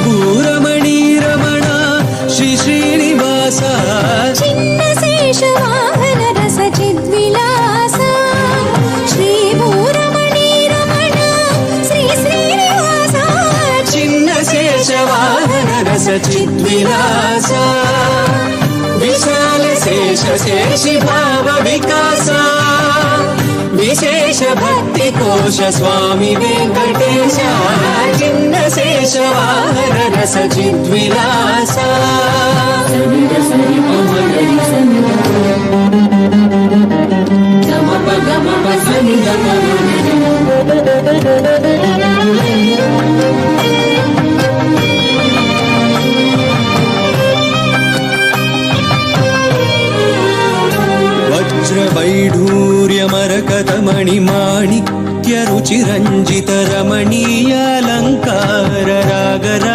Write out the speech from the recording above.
భూరమణి రమణ శ్రీ శ్రీనివాస చిన్న శేష వాహన రస చిద్విలాస శ్రీ భూరమణి రమణ శ్రీ శ్రీనివాస చిన్న శేష వాహన రస చిద్విలాస విశాల శేష శేషి భావ వికాస విశేష భక్తి కోశ స్వామి వెంకటేశ చిన్న శేష వాహన రస చిద్విలాస वज्रवैढूर्यमरकतमणि माणिक्य रुचिरञ्जित रमणीयालङ्कार रागरा